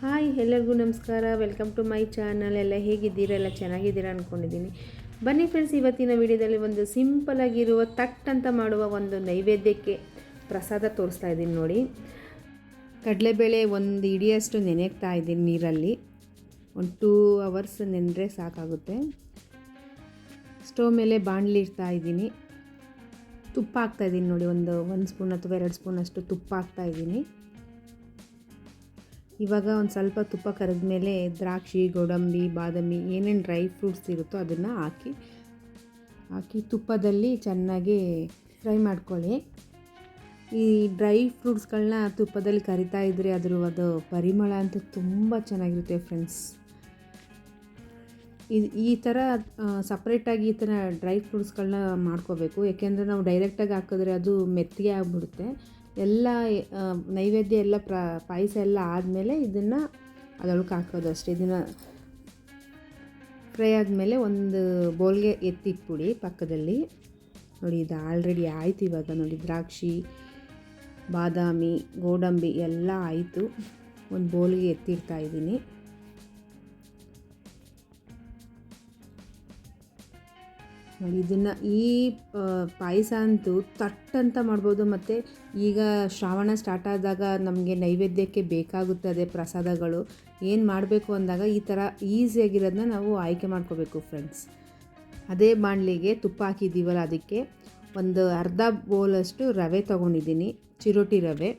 Hi ಎಲ್ಲರಿಗೂ ನಮಸ್ಕಾರ. Welcome to my channel. ಎಲ್ಲ ಹೇಗಿದ್ದೀರಾ? ಎಲ್ಲ ಚೆನ್ನಾಗಿದ್ದೀರಾ ಅಂದ್ಕೊಂಡಿದ್ದೀನಿ. ಬನ್ನಿ ಫ್ರೆಂಡ್ಸ್, ಇವತ್ತಿನ ವಿಡಿಯೋದಲ್ಲಿ ಒಂದು ಸಿಂಪಲ್ ಆಗಿರುವ ತಟ್ ಅಂತ ಮಾಡುವ ಒಂದು ನೈವೇದ್ಯಕ್ಕೆ ಪ್ರಸಾದ ತೋರಿಸ್ತಾ ಇದ್ದೀನಿ ನೋಡಿ. ಕಡಲೆಬೇಳೆ ಒಂದು ಇಡಿಯಷ್ಟು ನೆನೆಕ್ತಾ ಇದ್ದೀನಿ ನೀರಲ್ಲಿ. ಒಂದು 2 hours ನೆನೆದ್ರೆ ಸಾಕಾಗುತ್ತೆ. ಸ್ಟವ್ ಮೇಲೆ ಬಾಣಲಿ ಇಡ್ತಾ ಇದ್ದೀನಿ. ತುಪ್ಪ ಹಾಕ್ತಾಯಿದ್ದೀನಿ ನೋಡಿ. ಒಂದು ಸ್ಪೂನ್ ಅಥವಾ 2 ಸ್ಪೂನ್ ಅಷ್ಟು ತುಪ್ಪ ಹಾಕ್ತಾಯಿದ್ದೀನಿ. ಇವಾಗ ಒಂದು ಸ್ವಲ್ಪ ತುಪ್ಪ ಕರೆದ ಮೇಲೆ ದ್ರಾಕ್ಷಿ, ಗೋಡಂಬಿ, ಬಾದಾಮಿ ಏನೇನು ಡ್ರೈ ಫ್ರೂಟ್ಸ್ ಇರುತ್ತೋ ಅದನ್ನು ಹಾಕಿ ತುಪ್ಪದಲ್ಲಿ ಚೆನ್ನಾಗಿ ಫ್ರೈ ಮಾಡ್ಕೊಳ್ಳಿ. ಈ ಡ್ರೈ ಫ್ರೂಟ್ಸ್ಗಳನ್ನ ತುಪ್ಪದಲ್ಲಿ ಕರಿತಾ ಇದ್ದರೆ ಅದು ಪರಿಮಳ ಅಂತೂ ತುಂಬ ಚೆನ್ನಾಗಿರುತ್ತೆ ಫ್ರೆಂಡ್ಸ್. ಈ ಥರ ಸಪ್ರೇಟಾಗಿ ಈ ಥರ ಡ್ರೈ ಫ್ರೂಟ್ಸ್ಗಳನ್ನ ಮಾಡ್ಕೋಬೇಕು. ಏಕೆಂದರೆ ನಾವು ಡೈರೆಕ್ಟಾಗಿ ಹಾಕಿದ್ರೆ ಅದು ಮೆತ್ತಗೆ ಆಗಿಬಿಡುತ್ತೆ. ಎಲ್ಲ ನೈವೇದ್ಯ ಎಲ್ಲ ಪಾಯಸ ಎಲ್ಲ ಆದಮೇಲೆ ಇದನ್ನು ಅದರೊಳಗೆ ಹಾಕೋದು ಅಷ್ಟೇ. ಇದನ್ನು ಫ್ರೈ ಆದಮೇಲೆ ಒಂದು ಬೌಲ್ಗೆ ಎತ್ತಿಟ್ಬಿಡಿ ಪಕ್ಕದಲ್ಲಿ. ನೋಡಿ, ಇದು ಆಲ್ರೆಡಿ ಆಯಿತು. ಇವಾಗ ನೋಡಿ, ದ್ರಾಕ್ಷಿ, ಬಾದಾಮಿ, ಗೋಡಂಬಿ ಎಲ್ಲ ಆಯಿತು. ಒಂದು ಬೌಲ್ಗೆ ಎತ್ತಿಡ್ತಾ ಇದ್ದೀನಿ. ನೋಡಿ, ಇದನ್ನು ಈ ಪಾಯಸ ಅಂತೂ ತಟ್ ಅಂತ ಮಾಡ್ಬೋದು. ಮತ್ತು ಈಗ ಶ್ರಾವಣ ಸ್ಟಾರ್ಟ್ ಆದಾಗ ನಮಗೆ ನೈವೇದ್ಯಕ್ಕೆ ಬೇಕಾಗುತ್ತದೆ ಪ್ರಸಾದಗಳು. ಏನು ಮಾಡಬೇಕು ಅಂದಾಗ ಈ ಥರ ಈಸಿಯಾಗಿರೋದನ್ನ ನಾವು ಆಯ್ಕೆ ಮಾಡ್ಕೋಬೇಕು ಫ್ರೆಂಡ್ಸ್. ಅದೇ ಬಾಣಲಿಗೆ ತುಪ್ಪ ಹಾಕಿದ್ದೀವಲ್ಲ, ಅದಕ್ಕೆ ಒಂದು ಅರ್ಧ ಬೌಲಷ್ಟು ರವೆ ತೊಗೊಂಡಿದ್ದೀನಿ, ಚಿರೋಟಿ ರವೆ.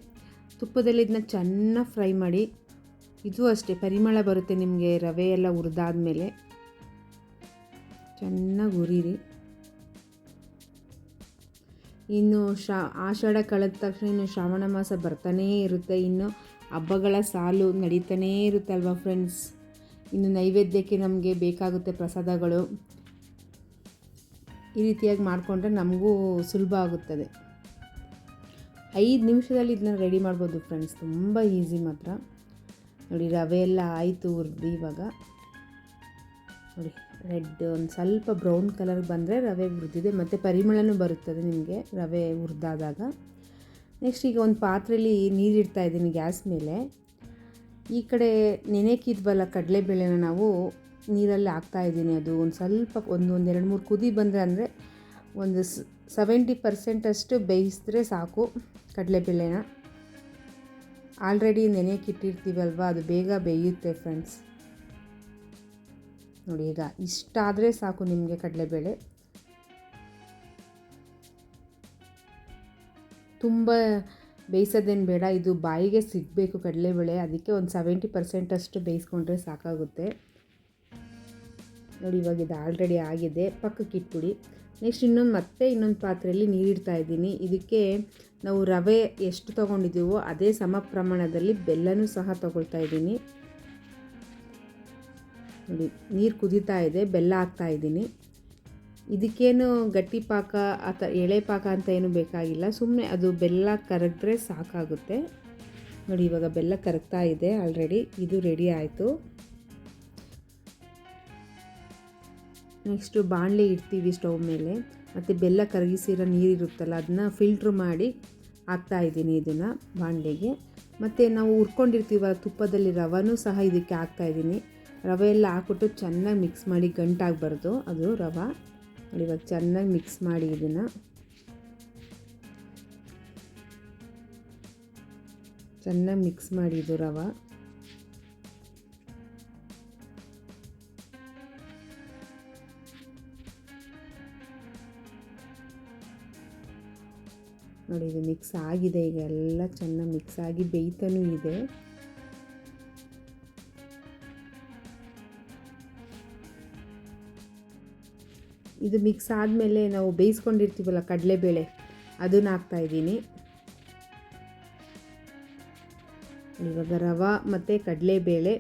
ತುಪ್ಪದಲ್ಲಿ ಇದನ್ನ ಚೆನ್ನಾಗಿ ಫ್ರೈ ಮಾಡಿ. ಇದು ಅಷ್ಟೇ ಪರಿಮಳ ಬರುತ್ತೆ ನಿಮಗೆ ರವೆ ಎಲ್ಲ ಹುರಿದಾದ್ಮೇಲೆ. ಚೆನ್ನಾಗಿ ಹುರಿರಿ. ಇನ್ನು ಆಷಾಢ ಕಳೆದ ತಕ್ಷಣ ಇನ್ನು ಶ್ರಾವಣ ಮಾಸ ಬರ್ತಾನೇ ಇರುತ್ತೆ. ಇನ್ನು ಹಬ್ಬಗಳ ಸಾಲು ನಡೀತಾನೇ ಇರುತ್ತೆ ಅಲ್ವಾ ಫ್ರೆಂಡ್ಸ್. ಇನ್ನು ನೈವೇದ್ಯಕ್ಕೆ ನಮಗೆ ಬೇಕಾಗುತ್ತೆ ಪ್ರಸಾದಗಳು. ಈ ರೀತಿಯಾಗಿ ಮಾಡಿಕೊಂಡ್ರೆ ನಮಗೂ ಸುಲಭ ಆಗುತ್ತದೆ. 5 ನಿಮಿಷದಲ್ಲಿ ಇದನ್ನ ರೆಡಿ ಮಾಡ್ಬೋದು ಫ್ರೆಂಡ್ಸ್. ತುಂಬ ಈಸಿ ಮಾತ್ರ. ನೋಡಿ, ರವೆ ಎಲ್ಲ ಆಯಿತು ಹುರಿದು. ಇವಾಗ ನೋಡಿ, ರೆಡ್ ಒಂದು ಸ್ವಲ್ಪ ಬ್ರೌನ್ ಕಲರ್ ಬಂದರೆ ರವೆ ಹುರಿದಿದೆ. ಮತ್ತು ಪರಿಮಳನೂ ಬರುತ್ತದೆ ನಿಮಗೆ ರವೆ ಹುರಿದಾದಾಗ. ನೆಕ್ಸ್ಟ್ ಈಗ ಒಂದು ಪಾತ್ರೆಯಲ್ಲಿ ನೀರಿಡ್ತಾ ಇದ್ದೀನಿ ಗ್ಯಾಸ್ ಮೇಲೆ. ಈ ಕಡೆ ನೆನೆಕಿದ್ವಲ್ಲ ಕಡಲೆಬೇಳೆನ ನಾವು ನೀರಲ್ಲಿ ಹಾಕ್ತಾಯಿದ್ದೀನಿ. ಅದು ಒಂದು ಸ್ವಲ್ಪ ಒಂದು 2-3 ಕುದಿ ಬಂದರೆ, ಅಂದರೆ ಒಂದು 70% ಅಷ್ಟು ಬೇಯಿಸಿದ್ರೆ ಸಾಕು ಕಡಲೆಬೇಳೆನ. ಆಲ್ರೆಡಿ ನೆನೆಕಿಟ್ಟಿರ್ತೀವಲ್ವ, ಅದು ಬೇಗ ಬೇಯುತ್ತೆ ಫ್ರೆಂಡ್ಸ್. ನೋಡಿ, ಈಗ ಇಷ್ಟಾದರೆ ಸಾಕು ನಿಮಗೆ ಕಡಲೆಬೇಳೆ. ತುಂಬ ಬೇಯಿಸೋದೇನು ಬೇಡ, ಇದು ಬಾಯಿಗೆ ಸಿಗಬೇಕು ಕಡಲೆಬೇಳೆ. ಅದಕ್ಕೆ ಒಂದು 70% ಅಷ್ಟು ಬೇಯಿಸ್ಕೊಂಡ್ರೆ ಸಾಕಾಗುತ್ತೆ. ನೋಡಿ, ಇವಾಗ ಇದು ಆಲ್ರೆಡಿ ಆಗಿದೆ. ಪಕ್ಕಕ್ಕೆ ಇಟ್ಬಿಡಿ. ನೆಕ್ಸ್ಟ್ ಇನ್ನೊಂದು ಪಾತ್ರೆಯಲ್ಲಿ ನೀರಿಡ್ತಾ ಇದ್ದೀನಿ. ಇದಕ್ಕೆ ನಾವು ರವೆ ಎಷ್ಟು ತೊಗೊಂಡಿದ್ದೀವೋ ಅದೇ ಸಮ ಪ್ರಮಾಣದಲ್ಲಿ ಬೆಲ್ಲನೂ ಸಹ ತೊಗೊಳ್ತಾ ಇದ್ದೀನಿ. ನೋಡಿ, ನೀರು ಕುದೀತಾ ಇದೆ, ಬೆಲ್ಲ ಹಾಕ್ತಾ ಇದ್ದೀನಿ. ಇದಕ್ಕೇನು ಗಟ್ಟಿ ಪಾಕ ಅಥವಾ ಎಳೆ ಪಾಕ ಅಂತ ಏನು ಬೇಕಾಗಿಲ್ಲ. ಸುಮ್ಮನೆ ಅದು ಬೆಲ್ಲ ಕರಗಿದ್ರೆ ಸಾಕಾಗುತ್ತೆ. ನೋಡಿ, ಇವಾಗ ಬೆಲ್ಲ ಕರಗ್ತಾ ಇದೆ ಆಲ್ರೆಡಿ. ಇದು ರೆಡಿ ಆಯಿತು. ನೆಕ್ಸ್ಟು ಬಾಣಲೆ ಇಡ್ತೀವಿ ಸ್ಟವ್ ಮೇಲೆ. ಮತ್ತು ಬೆಲ್ಲ ಕರಗಿಸಿರೋ ನೀರಿರುತ್ತಲ್ಲ, ಅದನ್ನ ಫಿಲ್ಟ್ರ್ ಮಾಡಿ ಹಾಕ್ತಾಯಿದ್ದೀನಿ ಇದನ್ನು ಬಾಣಲೆಗೆ. ಮತ್ತು ನಾವು ಹುರ್ಕೊಂಡಿರ್ತೀವಲ್ಲ ತುಪ್ಪದಲ್ಲಿ ರವೆನೂ ಸಹ ಇದಕ್ಕೆ ಹಾಕ್ತಾಯಿದ್ದೀನಿ. ರವೆ ಎಲ್ಲ ಹಾಕ್ಬಿಟ್ಟು ಚೆನ್ನಾಗಿ ಮಿಕ್ಸ್ ಮಾಡಿ, ಗಂಟಾಗಬಾರ್ದು ಅದು ರವೆ. ನೋಡಿ, ಇವಾಗ ಚೆನ್ನಾಗಿ ಮಿಕ್ಸ್ ಮಾಡಿ ಇದನ್ನು. ಚೆನ್ನಾಗಿ ಮಿಕ್ಸ್ ಮಾಡಿ ಇದು ರವೆ. ನೋಡಿ, ಇದು ಮಿಕ್ಸ್ ಆಗಿದೆ. ಈಗ ಎಲ್ಲ ಚೆನ್ನಾಗಿ ಮಿಕ್ಸ್ ಆಗಿ ಬೇಯ್ತಾನೂ ಇದೆ. ಇದು ಮಿಕ್ಸ್ ಆದಮೇಲೆ ನಾವು ಬೇಯಿಸ್ಕೊಂಡಿರ್ತೀವಲ್ಲ ಕಡಲೆಬೇಳೆ, ಅದನ್ನು ಹಾಕ್ತಾಯಿದ್ದೀನಿ. ಇವಾಗ ರವೆ ಮತ್ತು ಕಡಲೆಬೇಳೆ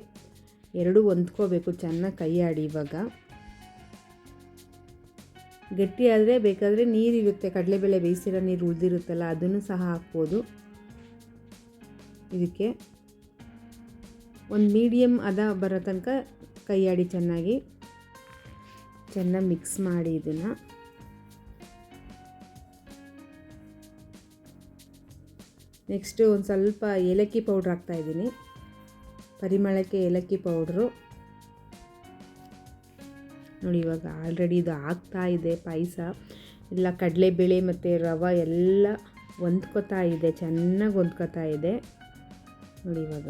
ಎರಡೂ ಹೊಂದ್ಕೋಬೇಕು, ಚೆನ್ನಾಗಿ ಕೈ ಆಡಿ. ಇವಾಗ ಗಟ್ಟಿ ಆದರೆ ಬೇಕಾದರೆ ನೀರಿರುತ್ತೆ, ಕಡಲೆಬೇಳೆ ಬೇಯಿಸಿರೋ ನೀರು ಉಳಿದಿರುತ್ತಲ್ಲ, ಅದನ್ನು ಸಹ ಹಾಕ್ಬೋದು. ಇದಕ್ಕೆ ಒಂದು ಮೀಡಿಯಮ್ ಹದ ಬರೋ ತನಕ ಕೈ ಆಡಿ ಚೆನ್ನಾಗಿ ಮಿಕ್ಸ್ ಮಾಡಿ ಇದನ್ನು. ನೆಕ್ಸ್ಟು ಒಂದು ಸ್ವಲ್ಪ ಏಲಕ್ಕಿ ಪೌಡ್ರ್ ಹಾಕ್ತಾಯಿದ್ದೀನಿ. ಪರಿಮಳಕ್ಕೆ ಏಲಕ್ಕಿ ಪೌಡ್ರು. ನೋಡಿ ಇವಾಗ ಆಲ್ರೆಡಿ ಇದು ಆಗ್ತಾ ಇದೆ ಪಾಯಸ. ಎಲ್ಲ ಕಡಲೆಬೇಳೆ ಮತ್ತು ರವೆ ಎಲ್ಲ ಹೊಂದ್ಕೋತಾ ಇದೆ, ಚೆನ್ನಾಗಿ ಹೊಂದ್ಕೋತಾ ಇದೆ ನೋಡಿ ಇವಾಗ.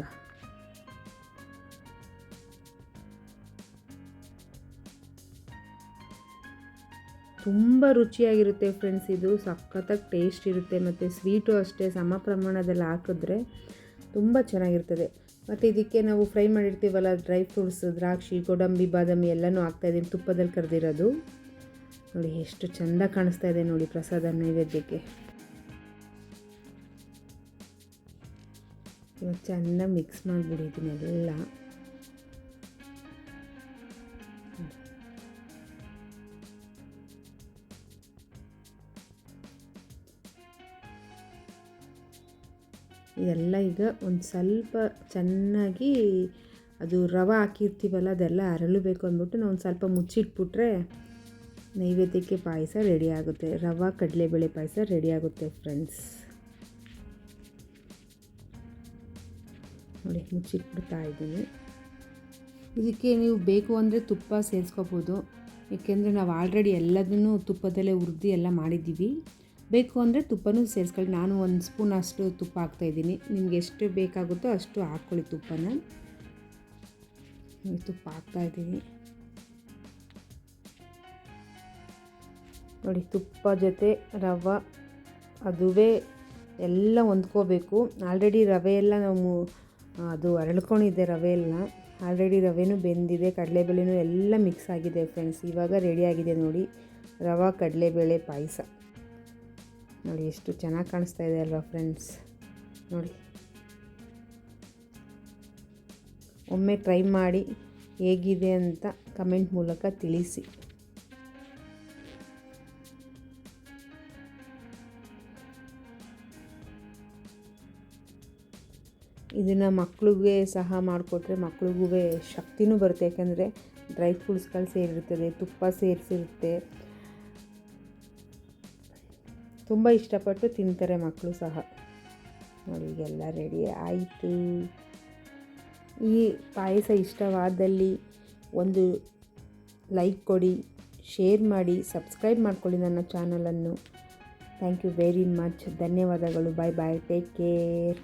ತುಂಬ ರುಚಿಯಾಗಿರುತ್ತೆ ಫ್ರೆಂಡ್ಸ್. ಇದು ಸಖತ್ತಾಗಿ ಟೇಸ್ಟ್ ಇರುತ್ತೆ ಮತ್ತು ಸ್ವೀಟು ಅಷ್ಟೇ ಸಮ ಪ್ರಮಾಣದಲ್ಲಿ ಹಾಕಿದ್ರೆ ತುಂಬ ಚೆನ್ನಾಗಿರ್ತದೆ. ಮತ್ತು ಇದಕ್ಕೆ ನಾವು ಫ್ರೈ ಮಾಡಿರ್ತೀವಲ್ಲ ಡ್ರೈ ಫ್ರೂಟ್ಸ್, ದ್ರಾಕ್ಷಿ, ಗೋಡಂಬಿ, ಬಾದಾಮಿ ಎಲ್ಲನೂ ಹಾಕ್ತಾಯಿದ್ದೀನಿ ತುಪ್ಪದಲ್ಲಿ ಕರೆದಿರೋದು. ನೋಡಿ ಎಷ್ಟು ಚೆಂದ ಕಾಣಿಸ್ತಾ ಇದೆ ನೋಡಿ ಪ್ರಸಾದ ನೈವೇದ್ಯಕ್ಕೆ. ಇವಾಗ ಚೆನ್ನಾಗಿ ಮಿಕ್ಸ್ ಮಾಡಿಬಿಟ್ಟಿದ್ದೀನಿ ಎಲ್ಲ. ಇದೆಲ್ಲ ಈಗ ಒಂದು ಸ್ವಲ್ಪ ಚೆನ್ನಾಗಿ ಅದು ರವೆ ಹಾಕಿರ್ತೀವಲ್ಲ ಅದೆಲ್ಲ ಅರಳಬೇಕು ಅಂದ್ಬಿಟ್ಟು ನಾವು ಒಂದು ಸ್ವಲ್ಪ ಮುಚ್ಚಿಟ್ಬಿಟ್ರೆ ನೈವೇದ್ಯಕ್ಕೆ ಪಾಯಸ ರೆಡಿ ಆಗುತ್ತೆ. ರವೆ ಕಡಲೆಬೇಳೆ ಪಾಯಸ ರೆಡಿ ಆಗುತ್ತೆ ಫ್ರೆಂಡ್ಸ್. ನೋಡಿ ಮುಚ್ಚಿಟ್ಬಿಡ್ತಾ ಇದ್ದೀನಿ. ಇದಕ್ಕೆ ನೀವು ಬೇಕು ಅಂದರೆ ತುಪ್ಪ ಸೇರಿಸ್ಕೋಬೋದು, ಏಕೆಂದರೆ ನಾವು ಆಲ್ರೆಡಿ ಎಲ್ಲದನ್ನೂ ತುಪ್ಪದಲ್ಲೇ ಹುರಿದು ಎಲ್ಲ ಮಾಡಿದ್ದೀವಿ. ಬೇಕು ಅಂದರೆ ತುಪ್ಪನೂ ಸೇರಿಸ್ಕೊಳ್ಳಿ. ನಾನು 1 ಸ್ಪೂನ್ ಅಷ್ಟು ತುಪ್ಪ ಹಾಕ್ತಾಯಿದ್ದೀನಿ. ನಿಮ್ಗೆ ಎಷ್ಟು ಬೇಕಾಗುತ್ತೋ ಅಷ್ಟು ಹಾಕ್ಕೊಳ್ಳಿ ತುಪ್ಪನ. ತುಪ್ಪ ಹಾಕ್ತಾಯಿದ್ದೀನಿ ನೋಡಿ. ತುಪ್ಪ ಜೊತೆ ರವೆ ಅದುವೇ ಎಲ್ಲ ಹೊಂದ್ಕೋಬೇಕು. ಆಲ್ರೆಡಿ ರವೆ ಎಲ್ಲ ನಾವು ಅದು ಅರಳ್ಕೊಂಡಿದೆ, ರವೆ ಎಲ್ಲ ಆಲ್ರೆಡಿ ರವೆನೂ ಬೆಂದಿದೆ, ಕಡಲೆಬೇಳೆನೂ ಎಲ್ಲ ಮಿಕ್ಸ್ ಆಗಿದೆ ಫ್ರೆಂಡ್ಸ್. ಇವಾಗ ರೆಡಿಯಾಗಿದೆ ನೋಡಿ ರವೆ ಕಡಲೆಬೇಳೆ ಪಾಯಸ. ನೋಡಿ ಎಷ್ಟು ಚೆನ್ನಾಗಿ ಕಾಣಿಸ್ತಾ ಇದೆ ಅಲ್ವಾ ಫ್ರೆಂಡ್ಸ್. ನೋಡಿ ಒಮ್ಮೆ ಟ್ರೈ ಮಾಡಿ ಹೇಗಿದೆ ಅಂತ ಕಮೆಂಟ್ ಮೂಲಕ ತಿಳಿಸಿ. ಇದನ್ನು ಮಕ್ಕಳಿಗೆ ಸಹ ಮಾಡಿಕೊಟ್ರೆ ಮಕ್ಳಿಗೂ ಶಕ್ತಿನೂ ಬರುತ್ತೆ. ಯಾಕಂದರೆ ಡ್ರೈ ಫ್ರೂಟ್ಸ್ಗಳು ಸೇರಿರ್ತದೆ, ತುಪ್ಪ ಸೇರಿಸಿರುತ್ತೆ, ತುಂಬ ಇಷ್ಟಪಟ್ಟು ತಿಂತಾರೆ ಮಕ್ಕಳು ಸಹ. ನೋಡಿ ಈಗೆಲ್ಲ ರೆಡಿ ಆಯಿತು. ಈ ಪಾಯಸ ಇಷ್ಟವಾದಲ್ಲಿ ಒಂದು ಲೈಕ್ ಕೊಡಿ, ಶೇರ್ ಮಾಡಿ, ಸಬ್ಸ್ಕ್ರೈಬ್ ಮಾಡ್ಕೊಳ್ಳಿ ನನ್ನ ಚಾನಲನ್ನು. Thank you very much. ಧನ್ಯವಾದಗಳು. Bye bye. Take care.